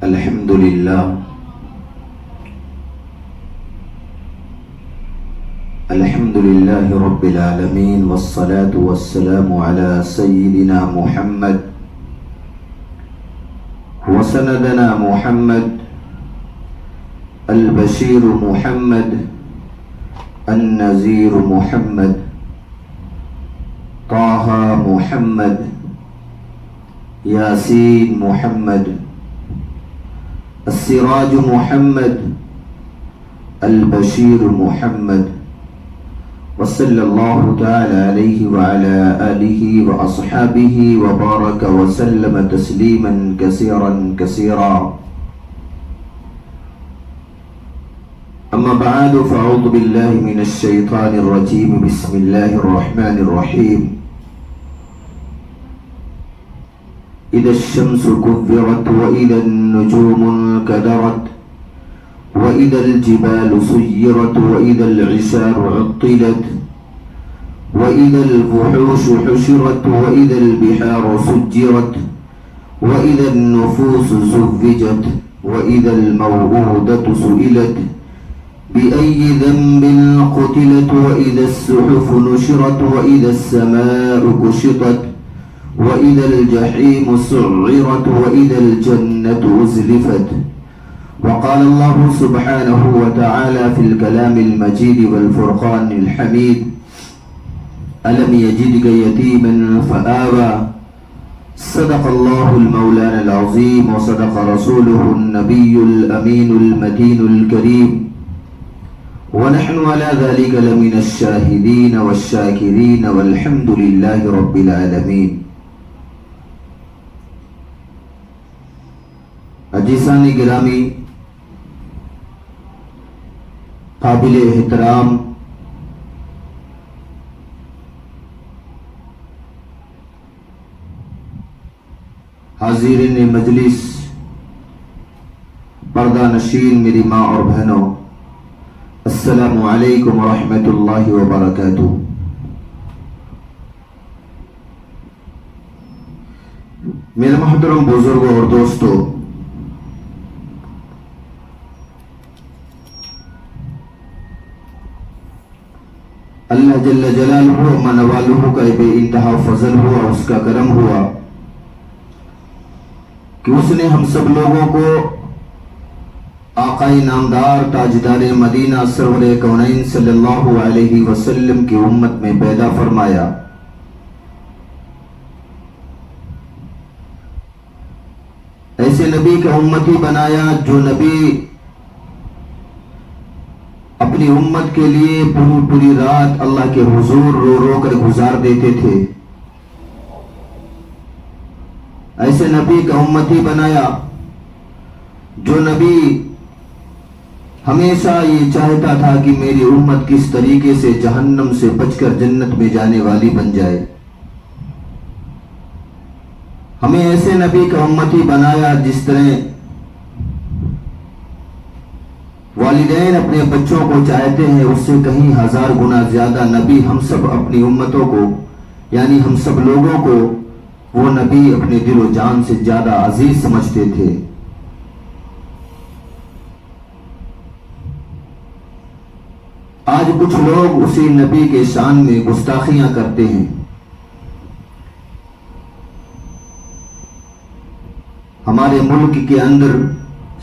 الحمد لله الحمد لله رب العالمين والصلاة والسلام على سيدنا محمد وسندنا محمد البشير محمد النذير محمد طه محمد ياسين محمد السراج محمد البشير محمد وصلى الله تعالى عليه وعلى آله وأصحابه وبارك وسلم تسليما كثيرا كثيرا. أما بعد فأعوذ بالله من الشيطان الرجيم. بسم الله الرحمن الرحيم. إذا الشمس كورت وإذا النجوم انكدرت وإذا الجبال سيرت وإذا العشار عطلت وإذا الوحوش حشرت وإذا البحار سجرت وإذا النفوس زوجت وإذا الموءودة سئلت بأي ذنب قتلت وإذا الصحف نشرت وإذا السماء كشطت وإذا الجحيم سعرت وإذا الجنة أزلفت. وقال الله سبحانه وتعالى في الكلام المجيد والفرقان الحميد: ألم يجدك يتيما فآوى. صدق الله المولانا العظيم وصدق رسوله النبي الأمين المتين الكريم ونحن على ذلك لمن الشاهدين والشاكرين والحمد لله رب العالمين. عزیزان گرامی، قابل احترام حاضرین مجلس، پردہ نشین میری ماں اور بہنوں، السلام علیکم ورحمۃ اللہ وبرکاتہ. میرے محترم بزرگوں اور دوستوں، اللہ جل جلالہ من والہ کا بے انتہا فضل ہوا، اس کا کرم ہوا کہ اس نے ہم سب لوگوں کو آقائے نامدار تاجدار مدینہ سرور کونین صلی اللہ علیہ وسلم کی امت میں پیدا فرمایا. ایسے نبی کا امتی بنایا جو نبی اپنی امت کے لیے پوری رات اللہ کے حضور رو رو کر گزار دیتے تھے. ایسے نبی کا امتی بنایا جو نبی ہمیشہ یہ چاہتا تھا کہ میری امت کس طریقے سے جہنم سے بچ کر جنت میں جانے والی بن جائے. ہمیں ایسے نبی کا امتی بنایا جس طرح والدین اپنے بچوں کو چاہتے ہیں اس سے کہیں ہزار گنا زیادہ نبی ہم سب اپنی امتوں کو، یعنی ہم سب لوگوں کو، وہ نبی اپنے دل و جان سے زیادہ عزیز سمجھتے تھے. آج کچھ لوگ اسی نبی کے شان میں گستاخیاں کرتے ہیں. ہمارے ملک کے اندر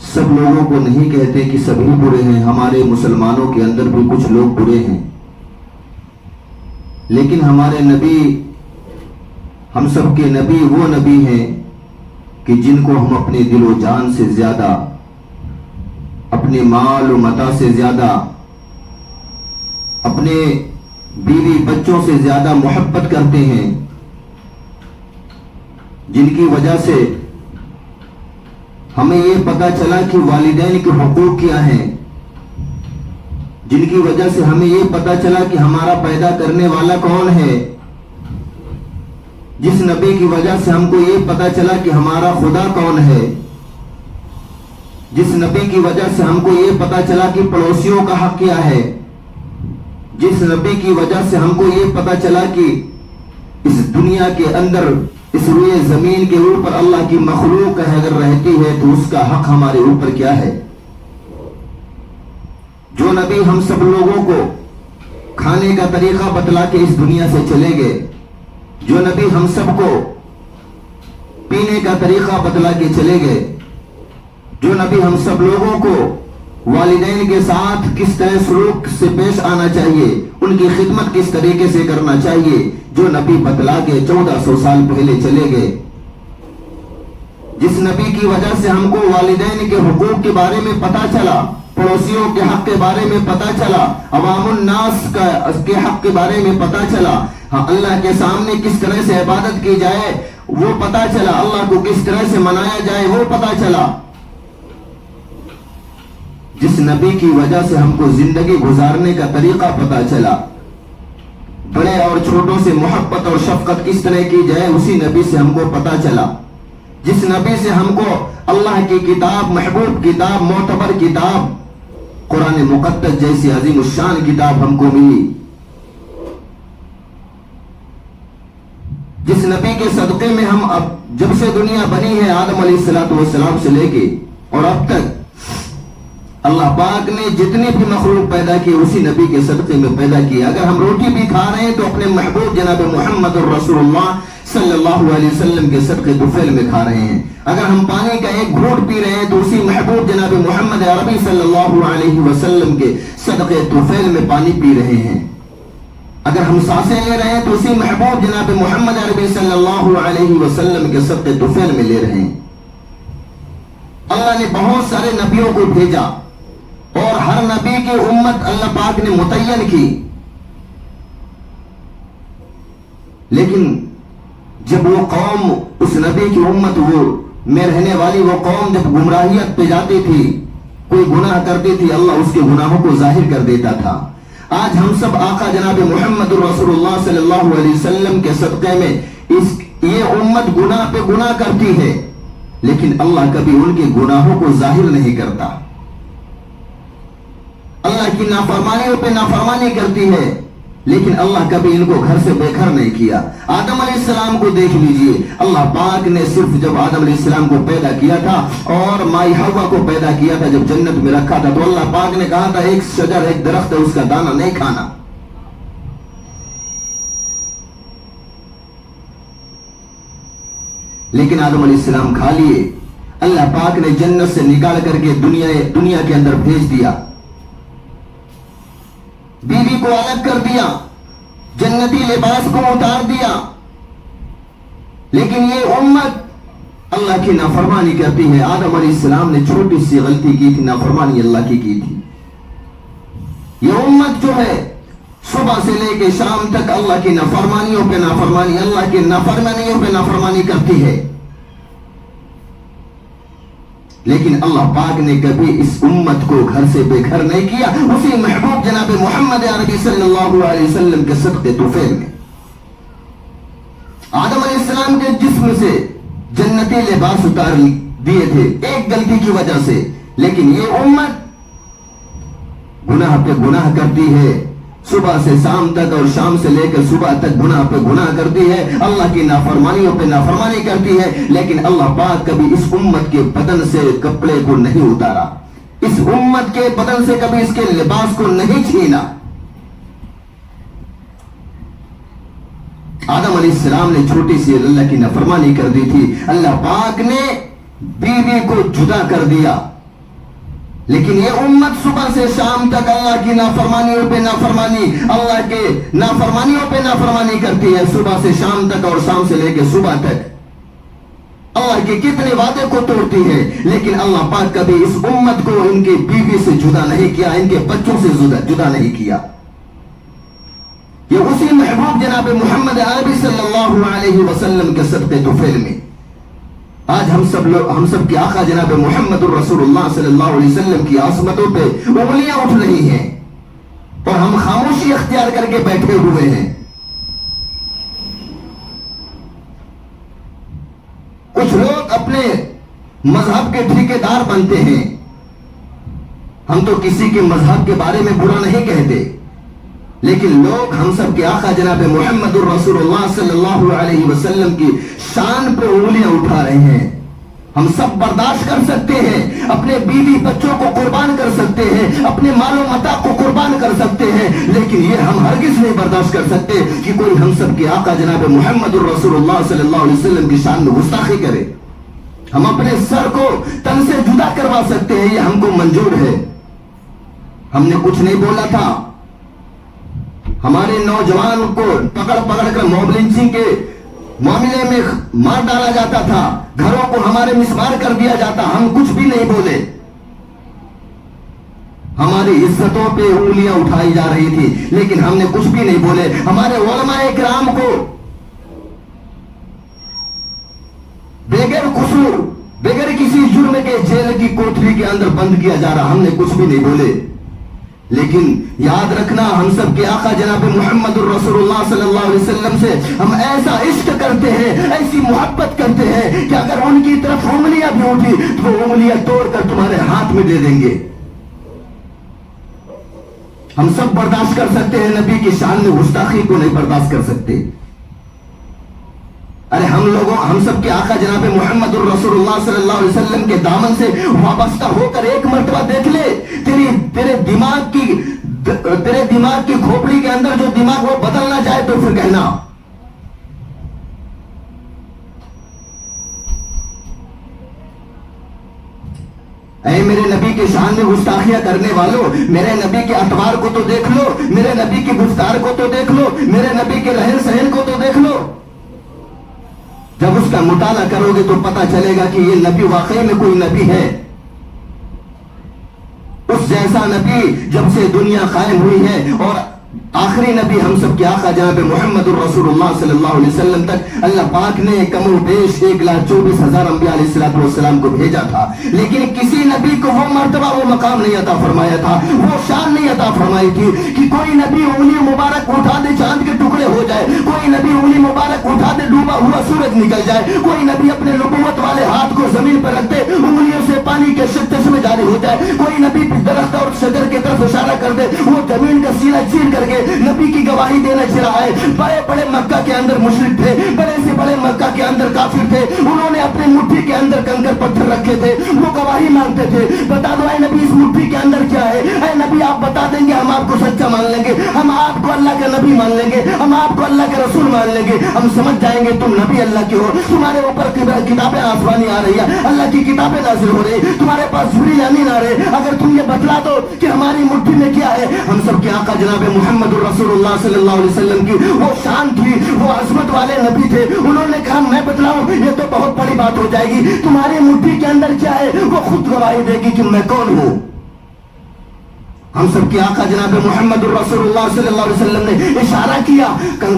سب لوگوں کو نہیں کہتے کہ سبھی برے ہیں، ہمارے مسلمانوں کے اندر بھی کچھ لوگ برے ہیں، لیکن ہمارے نبی، ہم سب کے نبی وہ نبی ہیں کہ جن کو ہم اپنے دل و جان سے زیادہ، اپنے مال و متاع سے زیادہ، اپنے بیوی بچوں سے زیادہ محبت کرتے ہیں، جن کی وجہ سے ہمیں یہ پتا چلا کہ والدین کے حقوق کیا ہیں، جن کی وجہ سے ہمیں یہ پتا چلا کہ ہمارا پیدا کرنے والا کون ہے، جس نبی کی وجہ سے ہم کو یہ پتا چلا کہ ہمارا خدا کون ہے، جس نبی کی وجہ سے ہم کو یہ پتا چلا کہ پڑوسیوں کا حق کیا ہے، جس نبی کی وجہ سے ہم کو یہ پتا چلا کہ اس دنیا کے اندر اس روئے زمین کے اوپر اللہ کی مخلوق اگر رہتی ہے تو اس کا حق ہمارے اوپر کیا ہے؟ جو نبی ہم سب لوگوں کو کھانے کا طریقہ بتلا کے اس دنیا سے چلے گئے، جو نبی ہم سب کو پینے کا طریقہ بتلا کے چلے گئے، جو نبی ہم سب لوگوں کو والدین کے ساتھ کس طرح سلوک سے پیش آنا چاہیے، ان کی خدمت کس طریقے سے کرنا چاہیے، جو نبی بتلا کے 1400 سال پہلے چلے گئے، جس نبی کی وجہ سے ہم کو والدین کے حقوق کے بارے میں پتا چلا، پڑوسیوں کے حق کے بارے میں پتا چلا، عوام الناس کے حق کے بارے میں پتا چلا، ہاں اللہ کے سامنے کس طرح سے عبادت کی جائے وہ پتا چلا، اللہ کو کس طرح سے منایا جائے وہ پتا چلا، جس نبی کی وجہ سے ہم کو زندگی گزارنے کا طریقہ پتا چلا، بڑے اور چھوٹوں سے محبت اور شفقت کس طرح کی جائے اسی نبی سے ہم کو پتا چلا، جس نبی سے ہم کو اللہ کی کتاب، محبوب کتاب، معتبر کتاب قرآن مقدس جیسی عظیم الشان کتاب ہم کو ملی، جس نبی کے صدقے میں ہم اب جب سے دنیا بنی ہے آدم علیہ السلام سے لے کے اور اب تک اللہ پاک نے جتنی بھی مخلوق پیدا کی اسی نبی کے صدقے میں پیدا کی۔ اگر ہم روٹی بھی کھا رہے ہیں تو اپنے محبوب جناب محمد الرسول اللہ صلی اللہ علیہ وسلم کے صدقے طفیل میں کھا رہے ہیں، اگر ہم پانی کا ایک گھونٹ پی رہے ہیں تو اسی محبوب جناب محمد عربی صلی اللہ علیہ وسلم کے صدقے طفیل میں پانی پی رہے ہیں، اگر ہم سانسیں لے رہے ہیں تو اسی محبوب جناب محمد عربی صلی اللہ علیہ وسلم کے صدقے طفیل میں لے رہے ہیں۔ اللہ نے بہت سارے نبیوں کو بھیجا اور ہر نبی کی امت اللہ پاک نے متعین کی، لیکن جب وہ قوم، اس نبی کی امت وہ میں رہنے والی وہ قوم جب گمراہیت پہ جاتی تھی، کوئی گناہ کرتی تھی، اللہ اس کے گناہوں کو ظاہر کر دیتا تھا۔ آج ہم سب آقا جناب محمد رسول اللہ صلی اللہ علیہ وسلم کے صدقے میں یہ امت گناہ پہ گناہ کرتی ہے، لیکن اللہ کبھی ان کے گناہوں کو ظاہر نہیں کرتا، اللہ کی نافرمانیوں پہ نافرمانی کرتی ہے، لیکن اللہ کبھی ان کو گھر سے بے گھر نہیں کیا۔ آدم علیہ السلام کو دیکھ لیجئے، اللہ پاک نے صرف جب آدم علیہ السلام کو پیدا کیا تھا اور مائی حوا کو پیدا کیا تھا، جب جنت میں رکھا تھا تو اللہ پاک نے کہا تھا ایک شجر، ایک درخت ہے، اس کا دانہ نہیں کھانا۔ لیکن آدم علیہ السلام کھا لیے، اللہ پاک نے جنت سے نکال کر کے دنیا کے اندر بھیج دیا، بیوی کو الگ کر دیا، جنتی لباس کو اتار دیا، لیکن یہ امت اللہ کی نافرمانی کرتی ہے۔ آدم علیہ السلام نے چھوٹی سی غلطی کی تھی، نافرمانی اللہ کی تھی۔ یہ امت جو ہے صبح سے لے کے شام تک اللہ کی نافرمانیوں پہ نافرمانی، اللہ کی نافرمانیوں پہ نافرمانی کرتی ہے، لیکن اللہ پاک نے کبھی اس امت کو گھر سے بے گھر نہیں کیا، اسی محبوب جناب محمد عربی صلی اللہ علیہ وسلم کے صدقے طفیل میں آدم علیہ السلام کے جسم سے جنتی لباس اتار دیے تھے ایک غلطی کی وجہ سے، لیکن یہ امت گناہ پہ گناہ کرتی ہے، صبح سے شام تک اور شام سے لے کر صبح تک گناہ پہ گناہ کرتی ہے، اللہ کی نافرمانیوں پہ نافرمانی کرتی ہے، لیکن اللہ پاک کبھی اس امت کے بدن سے کپڑے کو نہیں اتارا، اس امت کے بدن سے کبھی اس کے لباس کو نہیں چھینا۔ آدم علیہ السلام نے چھوٹی سی اللہ کی نافرمانی کر دی تھی، اللہ پاک نے بیوی کو جدا کر دیا، لیکن یہ امت صبح سے شام تک اللہ کی نافرمانیوں پہ نافرمانی، اللہ کے نافرمانیوں پہ نافرمانی کرتی ہے، صبح سے شام تک اور شام سے لے کے صبح تک اللہ کے کتنے وعدے کو توڑتی ہے، لیکن اللہ پاک کبھی اس امت کو ان کی بیوی سے جدا نہیں کیا، ان کے بچوں سے جدا نہیں کیا۔ یہ اسی محبوب جناب محمد عربی صلی اللہ علیہ وسلم کے صدقے طفیل میں آج ہم سب کے آقا جناب محمد الرسول اللہ صلی اللہ علیہ وسلم کی عظمتوں پہ انگلیاں اٹھ رہی ہیں اور ہم خاموشی اختیار کر کے بیٹھے ہوئے ہیں۔ کچھ لوگ اپنے مذہب کے ٹھیکیدار بنتے ہیں، ہم تو کسی کے مذہب کے بارے میں برا نہیں کہتے، لیکن لوگ ہم سب کے آقا جناب محمد الرسول اللہ صلی اللہ علیہ وسلم کی شان پہ انگلیاں اٹھا رہے ہیں۔ ہم سب برداشت کر سکتے ہیں، اپنے بیوی بچوں کو قربان کر سکتے ہیں، اپنے مال و متاع کو قربان کر سکتے ہیں، لیکن یہ ہم ہرگز نہیں برداشت کر سکتے کہ کوئی ہم سب کے آقا جناب محمد الرسول اللہ صلی اللہ علیہ وسلم کی شان میں گستاخی کرے۔ ہم اپنے سر کو تن سے جدا کروا سکتے ہیں، یہ ہم کو منظور ہے۔ ہم نے کچھ نہیں بولا تھا، ہمارے نوجوان کو پکڑ پکڑ کر موب لنچنگ کے معاملے میں مار ڈالا جاتا تھا، گھروں کو ہمارے مسمار کر دیا جاتا، ہم کچھ بھی نہیں بولے۔ ہماری عزتوں پہ انگلیاں اٹھائی جا رہی تھی، لیکن ہم نے کچھ بھی نہیں بولے۔ ہمارے علماء کرام کو بغیر قصور، بغیر کسی جرم کے جیل کی کوٹری کے اندر بند کیا جا رہا، ہم نے کچھ بھی نہیں بولے۔ لیکن یاد رکھنا، ہم سب کے آقا جناب محمد الرسول اللہ صلی اللہ علیہ وسلم سے ہم ایسا عشق کرتے ہیں، ایسی محبت کرتے ہیں کہ اگر ان کی طرف انگلیاں بھی اٹھی تو وہ انگلیاں توڑ کر تمہارے ہاتھ میں دے دیں گے۔ ہم سب برداشت کر سکتے ہیں، نبی کی شان میں گستاخی کو نہیں برداشت کر سکتے۔ ارے ہم سب کے آقا جناب محمد الرسول اللہ صلی اللہ علیہ وسلم کے دامن سے وابستہ ہو کر ایک مرتبہ دیکھ لے، تیرے دماغ کی کھوپڑی کے اندر جو دماغ وہ بدل نہ جائے تو پھر کہنا۔ اے میرے نبی کے شان میں گستاخیاں کرنے والوں، میرے نبی کے اطوار کو تو دیکھ لو، میرے نبی کی گفتار کو تو دیکھ لو، میرے نبی کے رہن سہن کو تو دیکھ لو۔ جب اس کا مطالعہ کرو گے تو پتا چلے گا کہ یہ نبی واقعی میں کوئی نبی ہے۔ اس جیسا نبی جب سے دنیا قائم ہوئی ہے، اور آخری نبی ہم سب کے آقا جناب محمد الرسول اللہ صلی اللہ علیہ وسلم تک اللہ پاک نے کم و بیش 1,24,000 انبیاء علیہ السلام کو بھیجا تھا، لیکن کسی نبی کو وہ مرتبہ، وہ مقام نہیں عطا فرمایا تھا، وہ شان نہیں عطا فرمائی تھی کہ کوئی نبی انگلی مبارک اٹھا دے چاند کے ٹکڑے ہو جائے، کوئی نبی انگلی مبارک اٹھا دے ڈوبا ہوا سورج نکل جائے، کوئی نبی اپنے نبوت والے ہاتھ کو زمین پر رکھ دے انگلیوں سے پانی کے چشمے جاری ہو جائے، کوئی نبی درخت اور شجر کی طرف اشارہ کر دے وہ زمین کا سینہ چیر کر کے نبی کی گواہی دینا چلا ہے۔ بڑے بڑے مکہ کے اندر مشرک تھے، بڑے سے بڑے مکہ کے اندر کافر تھے، انہوں نے اپنی مٹھی کے اندر کنکر پتھر رکھے تھے، وہ گواہی مانگتے تھے، بتا دو اے نبی اس مٹھی کے اندر کیا ہے، اے نبی آپ بتا دیں گے ہم آپ کو سچا مان لیں گے، ہم آپ کو اللہ کا نبی مان لیں گے، ہم آپ کو اللہ کے رسول مان لیں گے، ہم سمجھ جائیں گے تم نبی اللہ کے ہو، تمہارے اوپر کتابیں آسمانی آ رہی ہے، اللہ کی کتابیں نازل ہو رہی، تمہارے پاس جبریل امین آ رہے، اگر تم یہ بتلا دو کہ ہماری مٹھی میں کیا ہے۔ ہم سب کے آقا جناب محمد الرسول اللہ صلی اللہ علیہ وسلم کی وہ شان تھی، وہ عظمت والے نبی تھے، انہوں نے کہا میں بتلاؤں یہ تو بہت بڑی بات ہو جائے گی، تمہاری مٹھی کے اندر کیا ہے، وہ خود گواہی دے گی کہ میں کون ہوں۔ ہم سب کے آقا جناب محمد الرسول اللہ صلی اللہ علیہ وسلم نے اشارہ کیا،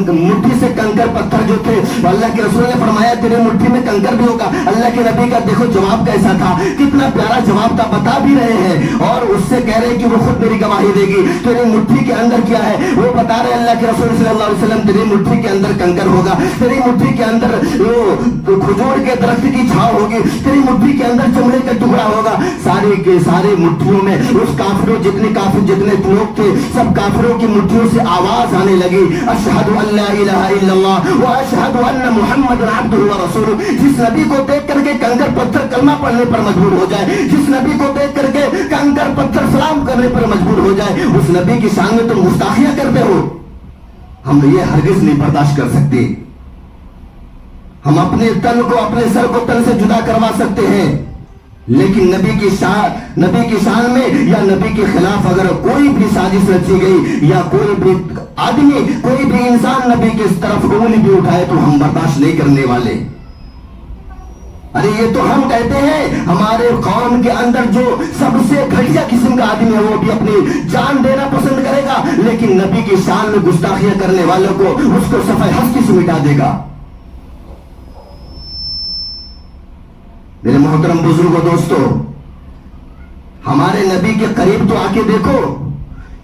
مٹھی سے کنکر پتھر جو تھے، اللہ کے رسول نے فرمایا تیرے مٹھی میں کنکر بھی ہوگا۔ اللہ کے نبی کا دیکھو جواب کیسا تھا، کتنا پیارا جواب تھا، بتا بھی رہے ہیں اور اس سے کہہ رہے کہ وہ خود میری گواہی دے گی، تیری مٹھی کے اندر کیا ہے وہ بتا رہے اللہ کے رسول صلی اللہ علیہ وسلم، تیری مٹھی کے اندر کنکر ہوگا، تیری مٹھی کے اندر وہ کھجور کے درخت کی چھاؤ ہوگی، تیری مٹھی کے اندر چمڑے کا ٹکڑا ہوگا۔ سارے کے سارے مٹھیوں میں اس کافروں جتنے لوگ تھے سب کافروں کی مٹھیوں سے آواز آنے لگی، اشہد ان لا الہ الا اللہ و اشہد ان محمد عبدہ و رسولہ۔ جس نبی کو دیکھ کر کے کنکر پتھر کلمہ پڑھنے پر مجبور ہو جائے، جس نبی کو دیکھ کر کے کنکر پتھر سلام کرنے پر مجبور ہو جائے، اس نبی کی شان میں تم گستاخیاں کرتے ہو، ہم یہ ہرگز نہیں برداشت کر سکتے۔ ہم اپنے تن کو، اپنے سر کو تن سے جدا کروا سکتے ہیں، لیکن نبی کی شان میں یا نبی کے خلاف اگر کوئی بھی سازش رچی گئی یا کوئی بھی آدمی، کوئی بھی انسان نبی کی طرف انگلی بھی اٹھائے تو ہم برداشت نہیں کرنے والے۔ ارے یہ تو ہم کہتے ہیں ہمارے قوم کے اندر جو سب سے گھٹیا قسم کا آدمی ہے وہ بھی اپنی جان دینا پسند کرے گا، لیکن نبی کی شان میں گستاخیاں کرنے والوں کو اس کو صفحہ ہستی سے مٹا دے گا۔ میرے محترم بزرگوں دوستو، ہمارے نبی کے قریب تو آ کے دیکھو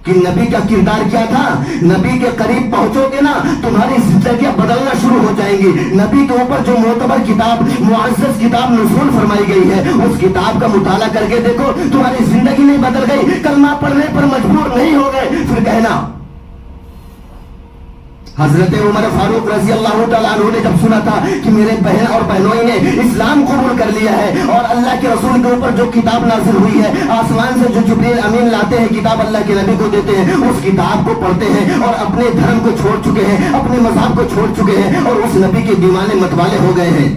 کہ نبی کا کردار کیا تھا۔ نبی کے قریب پہنچو گے نا تمہاری زندگیاں بدلنا شروع ہو جائیں گی۔ نبی کے اوپر جو معتبر کتاب، معزز کتاب نزول فرمائی گئی ہے، اس کتاب کا مطالعہ کر کے دیکھو، تمہاری زندگی نہیں بدل گئی، کلمہ پڑھنے پر مجبور نہیں ہو گئے، پھر کہنا حضرت عمر فاروق رضی اللہ تعالیٰ عنہ نے جب سنا تھا کہ میرے بہن اور بہنوئی نے اسلام قبول کر لیا ہے اور اللہ کے رسول کے اوپر جو کتاب نازل ہوئی ہے آسمان سے جو جبریل امین لاتے ہیں کتاب اللہ کے نبی کو دیتے ہیں اس کتاب کو پڑھتے ہیں اور اپنے دھرم کو چھوڑ چکے ہیں اپنے مذہب کو چھوڑ چکے ہیں اور اس نبی کے دیوانے متوالے ہو گئے ہیں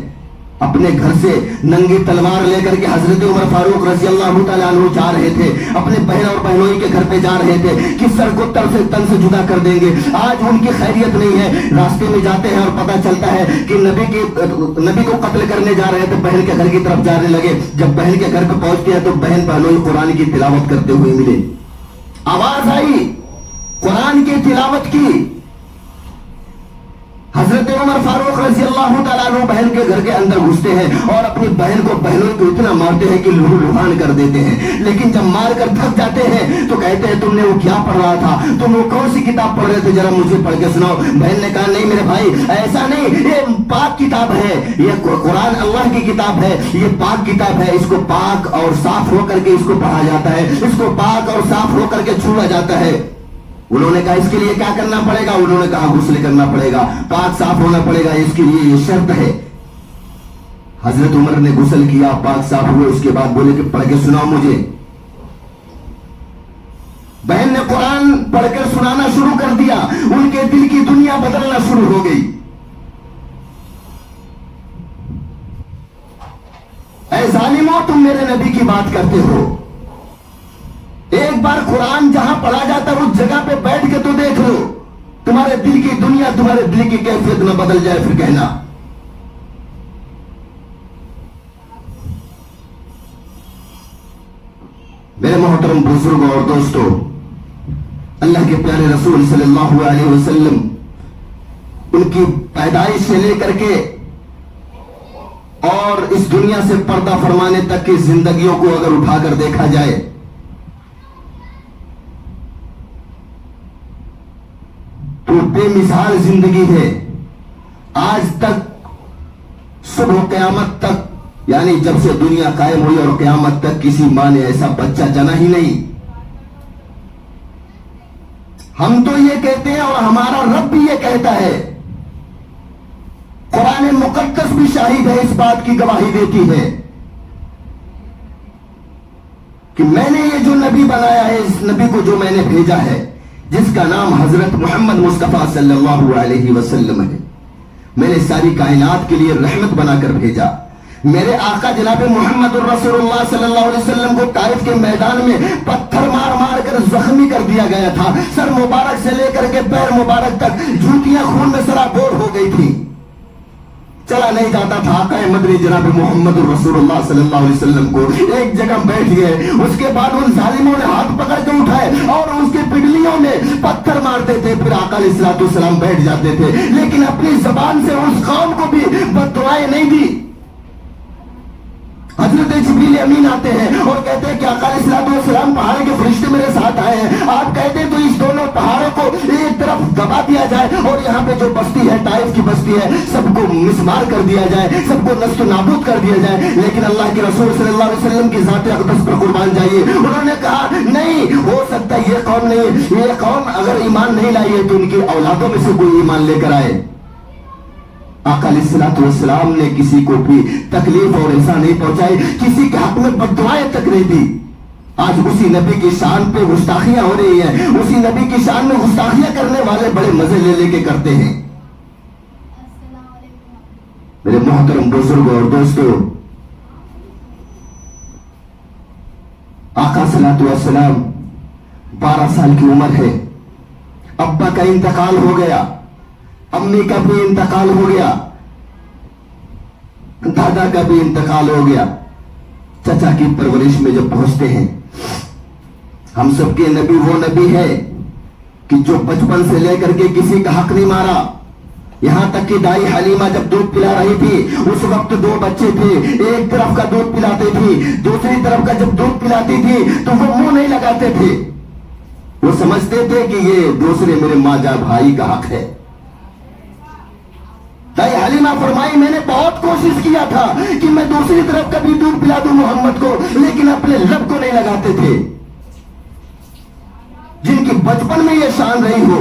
اپنے گھر سے ننگی تلوار لے کر کے حضرت عمر فاروق رضی اللہ تعالیٰ عنہ جا رہے تھے اپنے بہن اور بہنوئی کے گھر پہ جا رہے تھے کہ سر کو تن سے جدا کر دیں گے آج ان کی خیریت نہیں ہے راستے میں جاتے ہیں اور پتہ چلتا ہے کہ نبی کو قتل کرنے جا رہے تھے بہن کے گھر کی طرف جانے لگے جب بہن کے گھر پہ پہنچتے ہیں تو بہن بہنوئی قرآن کی تلاوت کرتے ہوئے ملے آواز آئی قرآن کی تلاوت کی حضرت عمر فاروق رضی اللہ تعالیٰ عنہ بہن کے گھر کے اندر گھستے ہیں اور اپنی بہن کو بہنوں کو اتنا مارتے ہیں کہ لہو لہان کر دیتے ہیں لیکن جب مار کر تھک جاتے ہیں تو کہتے ہیں تم نے وہ کیا پڑھ رہا تھا تم وہ کون سی کتاب پڑھ رہے تھے ذرا مجھے پڑھ کے سناؤ بہن نے کہا نہیں میرے بھائی ایسا نہیں یہ پاک کتاب ہے یہ قرآن اللہ کی کتاب ہے یہ پاک کتاب ہے اس کو پاک اور صاف ہو کر کے اس کو پڑھا جاتا ہے اس کو پاک اور صاف ہو کر کے چھوا جاتا ہے انہوں نے کہا اس کے لیے کیا کرنا پڑے گا انہوں نے کہا غسل کرنا پڑے گا پاک صاف ہونا پڑے گا اس کے لیے یہ شرط ہے حضرت عمر نے غسل کیا پاک صاف ہوئے اس کے بعد بولے کہ پڑھ کے سناؤ مجھے بہن نے قرآن پڑھ کر سنانا شروع کر دیا ان کے دل کی دنیا بدلنا شروع ہو گئی اے ظالموں تم میرے نبی کی بات کرتے ہو ایک بار قرآن جہاں پڑھا جاتا ہے اس جگہ پہ بیٹھ کے تو دیکھ لو تمہارے دل کی دنیا تمہارے دل کی کیفیت نہ بدل جائے پھر کہنا میرے محترم بزرگوں اور دوستوں اللہ کے پیارے رسول صلی اللہ علیہ وسلم ان کی پیدائش سے لے کر کے اور اس دنیا سے پردہ فرمانے تک کی زندگیوں کو اگر اٹھا کر دیکھا جائے تو بے مثال زندگی ہے آج تک صبح قیامت تک یعنی جب سے دنیا قائم ہوئی اور قیامت تک کسی ماں نے ایسا بچہ جنا ہی نہیں ہم تو یہ کہتے ہیں اور ہمارا رب بھی یہ کہتا ہے قرآن مقدس بھی شاہد ہے اس بات کی گواہی دیتی ہے کہ میں نے یہ جو نبی بنایا ہے اس نبی کو جو میں نے بھیجا ہے جس کا نام حضرت محمد مصطفیٰ صلی اللہ علیہ وسلم ہے میں نے ساری کائنات کے لیے رحمت بنا کر بھیجا میرے آقا جناب محمد الرسول اللہ صلی اللہ علیہ وسلم کو طائف کے میدان میں پتھر مار مار کر زخمی کر دیا گیا تھا سر مبارک سے لے کر کے پیر مبارک تک جوتیاں خون میں سرابور ہو گئی تھی چلا نہیں جاتا تھا آقا مدنی جناب محمد الرسول اللہ صلی اللہ علیہ وسلم کو ایک جگہ بیٹھ گئے اس کے بعد ان ظالموں نے ہاتھ پکڑ کے اٹھائے اور اس کے پگلیوں میں پتھر مارتے تھے پھر آقا علیہ الصلوۃ والسلام بیٹھ جاتے تھے لیکن اپنی زبان سے اس قوم کو بھی بد دعائیں نہیں دی حضرت جبریل امین آتے ہیں اور کہتے ہیں کہ آقا علیہ الصلوۃ والسلام پہاڑ کے فرشتے میرے ساتھ آئے ہیں آپ کہتے ہیں تو اس دونوں پہاڑوں کو ایک طرف دبا دیا جائے اور یہاں پہ جو بستی ہے طائف کی بستی ہے سب کو مسمار کر دیا جائے سب کو نست و نابود کر دیا جائے لیکن اللہ کے رسول صلی اللہ علیہ وسلم کی ذات اقدس پر قربان جائیے انہوں نے کہا نہیں ہو سکتا یہ قوم نہیں یہ قوم اگر ایمان نہیں لائی ہے تو ان کی اولادوں میں سے کوئی ایمان لے کر آئے آقا علیہ الصلوۃ والسلام نے کسی کو بھی تکلیف اور ایسا نہیں پہنچائی کسی کے حق میں بد دعائیں تک نہیں دی آج اسی نبی کی شان پہ گستاخیاں ہو رہی ہیں اسی نبی کی شان میں گستاخیاں کرنے والے بڑے مزے لے لے کے کرتے ہیں میرے محترم بزرگوں اور دوستوں آقا صلی اللہ علیہ وسلم 12 سال کی عمر ہے ابا کا انتقال ہو گیا امی کا بھی انتقال ہو گیا دادا کا بھی انتقال ہو گیا چچا کی پرورش میں جب پہنچتے ہیں ہم سب کے نبی وہ نبی ہے کہ جو بچپن سے لے کر کے کسی کا حق نہیں مارا یہاں تک کہ دائی حلیمہ جب دودھ پلا رہی تھی اس وقت 2 بچے تھے ایک طرف کا دودھ پلاتے تھی دوسری طرف کا جب دودھ پلاتی تھی تو وہ منہ نہیں لگاتے تھے وہ سمجھتے تھے کہ یہ دوسرے میرے ماں جا بھائی کا حق ہے دائی حلیمہ فرمائی میں نے بہت کوشش کیا تھا کہ میں دوسری طرف کا بھی دودھ پلا دوں محمد کو لیکن اپنے لب کو نہیں لگاتے تھے جن کی بچپن میں یہ شان رہی ہو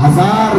1000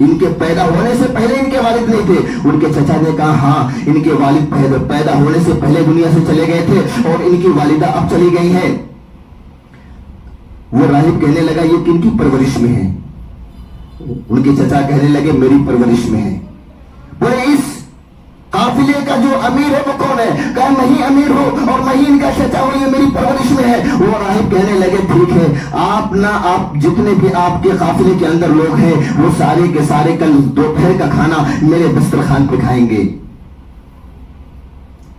ان کے پیدا ہونے سے پہلے ان کے والد نہیں تھے؟ ان کے چچا نے کہا ہاں ان کے والد پیدا ہونے سے پہلے دنیا سے چلے گئے تھے اور ان کی والدہ اب چلی گئی ہیں۔ وہ راہب کہنے لگا یہ کن کی پرورش میں ہے؟ ان کے چچا کہنے لگے میری پرورش میں ہے۔ بولے اس قافلے کا جو امیر ہے وہ کون ہے؟ کہا میں ہی امیر ہوں اور میں ہی ان کا چچا ہوں، یہ میری پرورش میں ہے۔ وہ راہب کہنے لگے ٹھیک ہے، آپ جتنے بھی آپ کے قافلے کے اندر لوگ ہیں وہ سارے کے سارے کل دوپہر کا کھانا میرے دسترخوان پہ کھائیں گے۔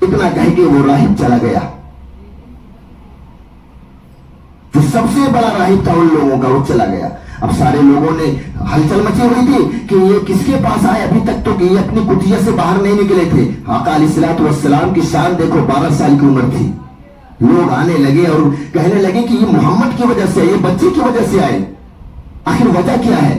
اتنا کہہ کے وہ راہب چلا گیا۔ جو سب سے بڑا راہب تھا ان لوگوں کا وہ چلا گیا۔ اب سارے لوگوں نے ہلچل مچی ہوئی تھی کہ یہ کس کے پاس آئے، ابھی تک تو کہ یہ اپنی کٹیا سے باہر نہیں نکلے تھے۔ آقا علیہ الصلوۃ والسلام کی شان دیکھو، 12 سال کی عمر تھی۔ لوگ آنے لگے اور کہنے لگے کہ یہ محمد کی وجہ سے، یہ بچے کی وجہ سے آئے، آخر وجہ کیا ہے؟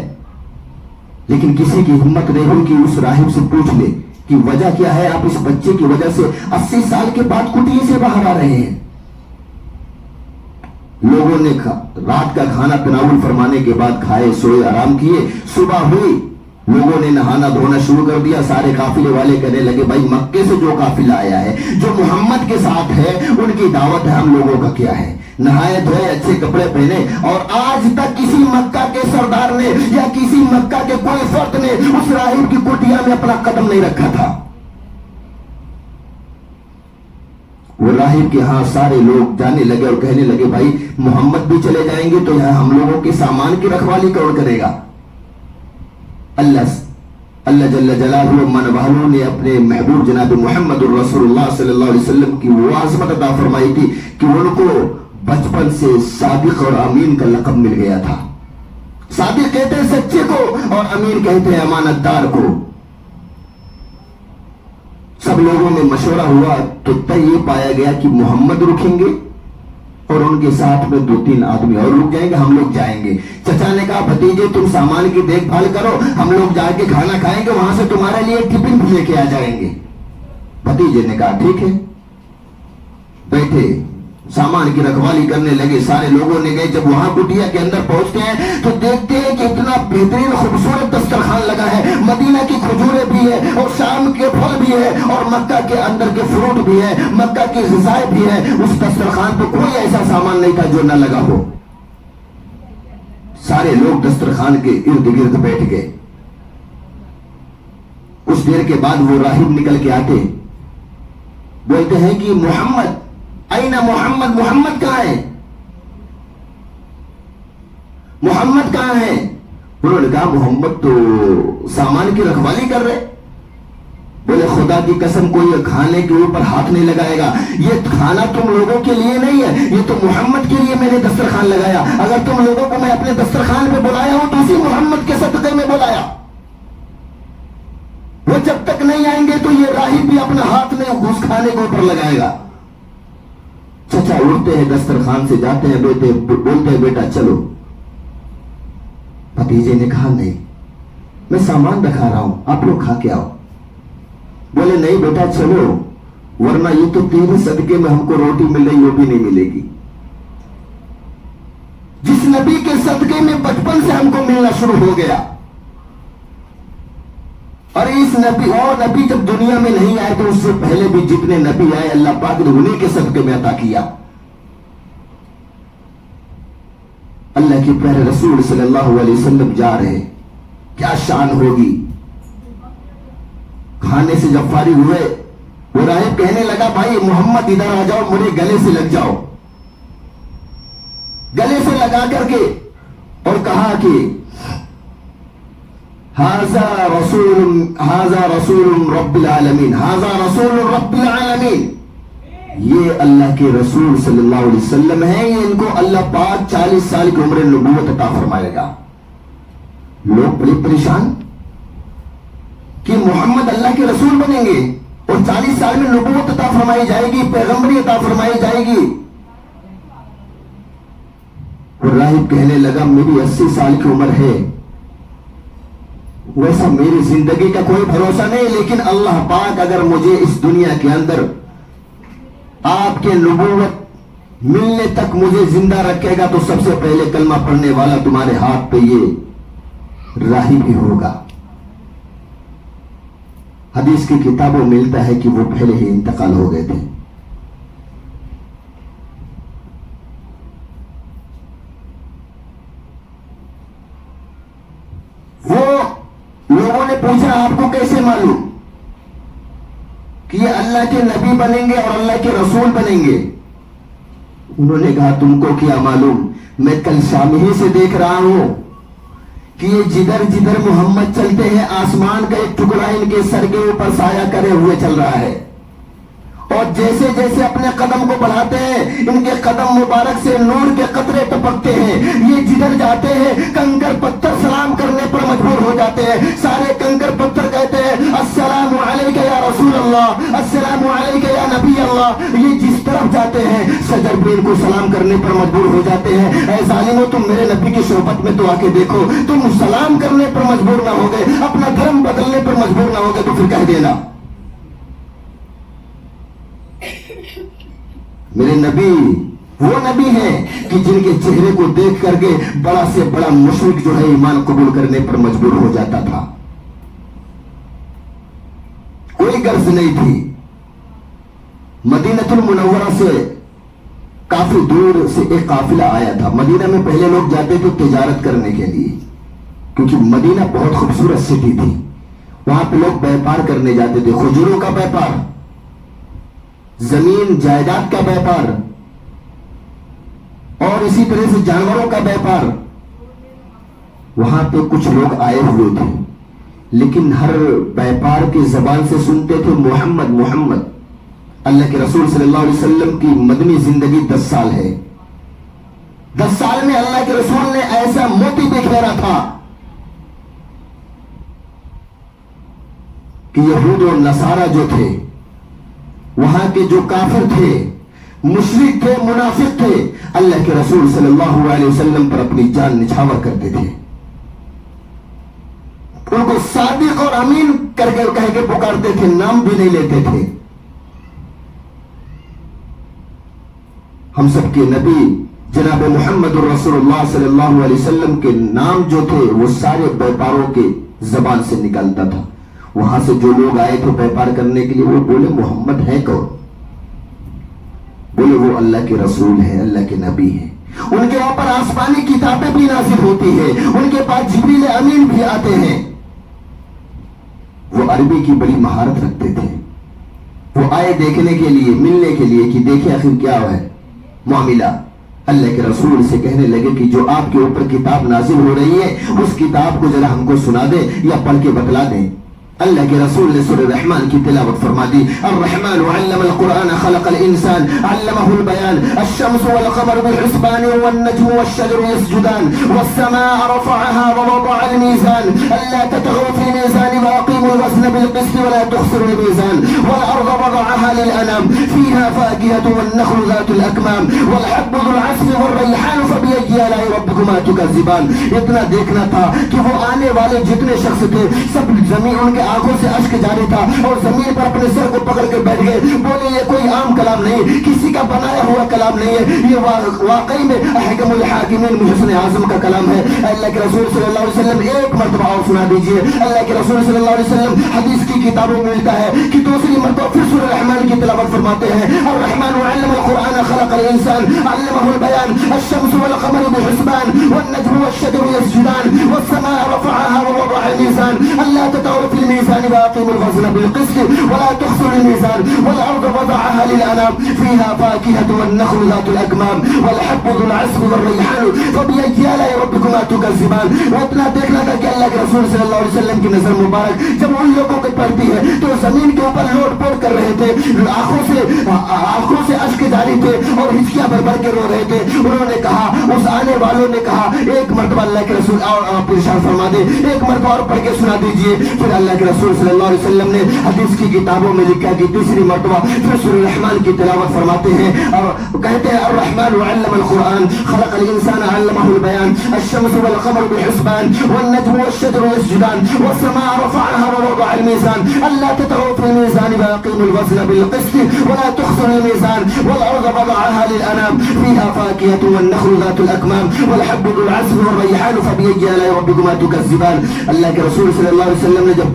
لیکن کسی کی ہمت نہیں ہوئی کہ اس راہب سے پوچھ لے کہ وجہ کیا ہے، آپ اس بچے کی وجہ سے 80 سال کے بعد کٹیا سے باہر آ رہے ہیں۔ لوگوں نے رات کا کھانا تناول فرمانے کے بعد کھائے، سوئے، آرام کیے۔ صبح ہوئی، لوگوں نے نہانا دھونا شروع کر دیا۔ سارے قافلے والے کہنے لگے بھائی مکے سے جو قافلہ آیا ہے، جو محمد کے ساتھ ہے، ان کی دعوت ہے، ہم لوگوں کا کیا ہے؟ نہائے دھوئے، اچھے کپڑے پہنے، اور آج تک کسی مکہ کے سردار نے یا کسی مکہ کے کوئی فرد نے اس راہب کی کٹیا میں اپنا قدم نہیں رکھا تھا۔ وہ راہب کے ہاں سارے لوگ جانے لگے اور کہنے لگے بھائی محمد بھی چلے جائیں گے تو یہاں ہم لوگوں کے سامان کی رکھوالی کون کرے گا؟ اللہ جل جلالہ من والوں نے اپنے محبوب جناب محمد الرسول اللہ صلی اللہ علیہ وسلم کی وہ عظمت عطا فرمائی تھی کہ ان کو بچپن سے صادق اور امین کا لقب مل گیا تھا۔ صادق کہتے ہیں سچے کو اور امین کہتے ہیں امانت دار کو۔ سب لوگوں میں مشورہ ہوا تو طے یہ پایا گیا کہ محمد رکیں گے اور ان کے ساتھ میں 2-3 آدمی اور رک جائیں گے، ہم لوگ جائیں گے۔ چچا نے کہا بھتیجے تم سامان کی دیکھ بھال کرو، ہم لوگ جا کے کھانا کھائیں گے، وہاں سے تمہارے لیے ٹفن بھی لے کے آ جائیں گے۔ بھتیجے نے کہا ٹھیک ہے۔ بیٹھے سامان کی رکھوالی کرنے لگے، سارے لوگوں نے گئے۔ جب وہاں کٹیا کے اندر پہنچتے ہیں تو دیکھتے ہیں کہ اتنا بہترین خوبصورت دسترخوان لگا ہے، مدینہ کی کھجوریں بھی ہے اور شام کے پھل بھی ہے اور مکہ کے اندر کے فروٹ بھی ہے، مکہ کی غذائیں بھی ہے۔ اس دسترخوان پہ کوئی ایسا سامان نہیں تھا جو نہ لگا ہو۔ سارے لوگ دسترخوان کے ارد گرد بیٹھ گئے۔ کچھ دیر کے بعد وہ راہب نکل کے آتے، بولتے ہیں کہ محمد اینا محمد، محمد کہاں ہے؟ محمد کہاں ہے؟ انہوں نے کہا محمد تو سامان کی رکھوالی کر رہے۔ بولے خدا کی قسم کوئی کھانے کے اوپر ہاتھ نہیں لگائے گا، یہ کھانا تم لوگوں کے لیے نہیں ہے، یہ تو محمد کے لیے میں نے دسترخوان لگایا۔ اگر تم لوگوں کو میں اپنے دسترخوان پہ بلایا ہوں تو اسی محمد کے صدقے میں بلایا۔ وہ جب تک نہیں آئیں گے تو یہ راہب بھی اپنا ہاتھ نہیں اس کھانے کے اوپر لگائے گا۔ چچا اٹھتے ہیں، دسترخوان سے جاتے ہیں، بولتے ہیں بیٹا چلو۔ بھتیجے نے کہا نہیں، میں سامان دکھا رہا ہوں، آپ لوگ کھا کے آؤ۔ بولے نہیں بیٹا چلو، ورنہ یہ تو تیرے صدقے میں ہم کو روٹی مل رہی وہ بھی نہیں ملے گی۔ جس نبی کے صدقے میں بچپن سے ہم کو ملنا شروع ہو گیا، اور اس نبی اور نبی جب دنیا میں نہیں آئے تو اس سے پہلے بھی جتنے نبی آئے اللہ پاک نے انہیں کے صدقے میں عطا کیا۔ اللہ کے پیارے رسول صلی اللہ علیہ وسلم جا رہے، کیا شان ہوگی۔ کھانے سے جب فارغ ہوئے وہ راہب کہنے لگا بھائی محمد ادھر آ جاؤ، میرے گلے سے لگ جاؤ۔ گلے سے لگا کر کے اور کہا کہ ھذا رسول رب العالمین، ھذا رسول رب العالمین، یہ اللہ کے رسول صلی اللہ علیہ وسلم ہیں، یہ ان کو اللہ پاک 40 سال کی عمر نبوت عطا فرمائے گا۔ لوگ بڑے پریشان کہ محمد اللہ کے رسول بنیں گے اور 40 سال میں نبوت عطا فرمائی جائے گی، پیغمبری عطا فرمائی جائے گی۔ اور راہب کہنے لگا میری 80 سال کی عمر ہے، ویسا میری زندگی کا کوئی بھروسہ نہیں، لیکن اللہ پاک اگر مجھے اس دنیا کے اندر آپ کے نبوت ملنے تک مجھے زندہ رکھے گا تو سب سے پہلے کلمہ پڑھنے والا تمہارے ہاتھ پہ یہ راہب ہی ہوگا۔ حدیث کی کتابوں میں ملتا ہے کہ وہ پہلے ہی انتقال ہو گئے تھے. وہ لوگوں نے پوچھا آپ کو کیسے معلوم کہ یہ اللہ کے نبی بنیں گے اور اللہ کے رسول بنیں گے؟ انہوں نے کہا تم کو کیا معلوم، میں کل شام ہی سے دیکھ رہا ہوں کہ یہ جدھر جدھر محمد چلتے ہیں آسمان کا ایک ٹکڑا ان کے سر کے اوپر سایہ کرے ہوئے چل رہا ہے، اور جیسے جیسے اپنے قدم کو بڑھاتے ہیں ان کے قدم مبارک سے نور کے قطرے ٹپکتے ہیں. یہ جدھر جاتے ہیں کنکر پتھر سلام کرنے پر مجبور ہو جاتے ہیں. سارے کنکر پتھر کہتے ہیں السلام علیکہ یا رسول اللہ، السلام علیکہ یا نبی اللہ. یہ جس طرف جاتے ہیں شجر بھی ان کو سلام کرنے پر مجبور ہو جاتے ہیں. اے ظالمو، تم میرے نبی کی صحبت میں تو آ کے دیکھو، تم سلام کرنے پر مجبور نہ ہو گئے، اپنا دھرم بدلنے پر مجبور نہ ہو گئے تو پھر کہہ دینا میرے نبی وہ نبی ہیں کہ جن کے چہرے کو دیکھ کر کے بڑا سے بڑا مشرک جو ہے ایمان قبول کرنے پر مجبور ہو جاتا تھا. کوئی غرض نہیں تھی. مدینہ المنورہ سے کافی دور سے ایک قافلہ آیا تھا. مدینہ میں پہلے لوگ جاتے تھے تجارت کرنے کے لیے، کیونکہ مدینہ بہت خوبصورت سٹی تھی. وہاں پہ لوگ بیپار کرنے جاتے تھے، کھجوروں کا بیپار، زمین جائیداد کا بیپار، اور اسی طرح سے جانوروں کا بیپار. وہاں پہ کچھ لوگ آئے ہوئے تھے، لیکن ہر بیپار کی زبان سے سنتے تھے محمد محمد. اللہ کے رسول صلی اللہ علیہ وسلم کی مدنی زندگی 10 سال ہے. 10 سال میں اللہ کے رسول نے ایسا موتی بکھیرا تھا کہ یہود اور نصارہ جو تھے، وہاں کے جو کافر تھے، مشرک تھے، منافق تھے، اللہ کے رسول صلی اللہ علیہ وسلم پر اپنی جان نچھاور کرتے تھے. ان کو صادق اور امین کر کے کہہ کے پکارتے تھے، نام بھی نہیں لیتے تھے. ہم سب کے نبی جناب محمد الرسول اللہ صلی اللہ علیہ وسلم کے نام جو تھے وہ سارے بیپاروں کے زبان سے نکلتا تھا. وہاں سے جو لوگ آئے تھے بیپار کرنے کے لیے، وہ بولے محمد ہے کون؟ بولے وہ اللہ کے رسول ہیں، اللہ کے نبی ہیں. ان کے اوپر آسمانی کتابیں بھی نازل ہوتی ہیں، ان کے پاس جبریل امین بھی آتے ہیں. وہ عربی کی بڑی مہارت رکھتے تھے. وہ آئے دیکھنے کے لیے، ملنے کے لیے کہ دیکھیں آخر کیا ہے معاملہ. اللہ کے رسول سے کہنے لگے کہ جو آپ کے اوپر کتاب نازل ہو رہی ہے اس کتاب کو ذرا ہم کو سنا دیں یا پڑھ کے بتلا دیں. اللہ کے رسول نے سورہ الرحمن کی تلاوت فرما دی. الرحمن علم القرآن خلق الانسان علمه البيان الشمس والقمر بالحسبان والنجم والشجر يسجدان والسماء رفعها ووضع الميزان الا تطغوا في الميزان واقيموا الوزن بالقسط ولا تخسروا الميزان والارض وضعها للانام فيها فاكهة والنخل ذات الاكمام والحب ذو العصف والريحان فبأي آلاء ربكما تكذبان. اتنا دیکھنا تھا کہ وہ آنے والے جتنے شخص تھے سب زمین ان کے آنکھوں سے اشک جاری تھا اور زمین پر اپنے سر کو پکڑ کے بیٹھ گئے. بولے یہ کوئی عام کلام نہیں، کسی کا بنایا ہوا کلام نہیں ہے، یہ واقعی میں احکم الحاکمین محسن اعظم کا کلام ہے. اللہ کے رسول صلی اللہ علیہ وسلم ایک مرتبہ اور سنا دیجئے. اللہ کے رسول صلی اللہ علیہ وسلم حدیث کی کتابوں میں ملتا ہے کہ دوسری مرتبہ پھر سورہ الرحمن کی تلاوت فرماتے ہیں. الرحمن علم القرآن خلق الانسان علمه البيان الشمس والقمر بحسبان والنجم والشجر يسجدان والسماء رفعها ووضع الميزان الا تطغوا في الميزان واقيموا الوزن بالقسط ولا تخسروا الميزان والارض وضعها للانام فيها فاكهة والنخل ذات الاكمام والحب ذو العصف والريحان فبأي آلاء ربكما تكذبان. اتنا دیکھنا تھا کہ اللہ کے رسول صلی اللہ علیہ وسلم کی نظر مبارک جب ان لوگوں کو پڑتی ہے تو زمین کے اوپر لوٹ پوٹ کر رہے تھے، آنکھوں سے اشک جاری تھے اور ہچکیاں بھر بھر کے رو رہے تھے. انہوں نے کہا، اس آنے والوں نے کہا ایک مرتبہ اللہ کے رسول اور آپ ارشاد فرما دے، ایک مرتبہ اور پڑھ کے سنا دیجئے. پھر اللہ کے رسول صلی اللہ علیہ وسلم نے حدیث کی کتابوں میں لکھا کہ تیسری مرتبہ پھر سورہ الرحمن کی تلاوت فرماتے ہیں اور کہتے ہیں الرحمن علم القرآن خلق الانسان علمه البيان الشمس والقمر بحسبان والنجم والشجر يسجدان والسماء رفعها ووضع الميزان الا تطغوا في الميزان واقيموا الوزن بالقسط ولا تخسروا الميزان والارض وضعها للانام فيها فاكهة والنخل ذات الاكمام والحب ذو العصف والريحان فبأي آلاء ربكما تكذبان. اللہ کے رسول صلی اللہ علیہ وسلم نے جب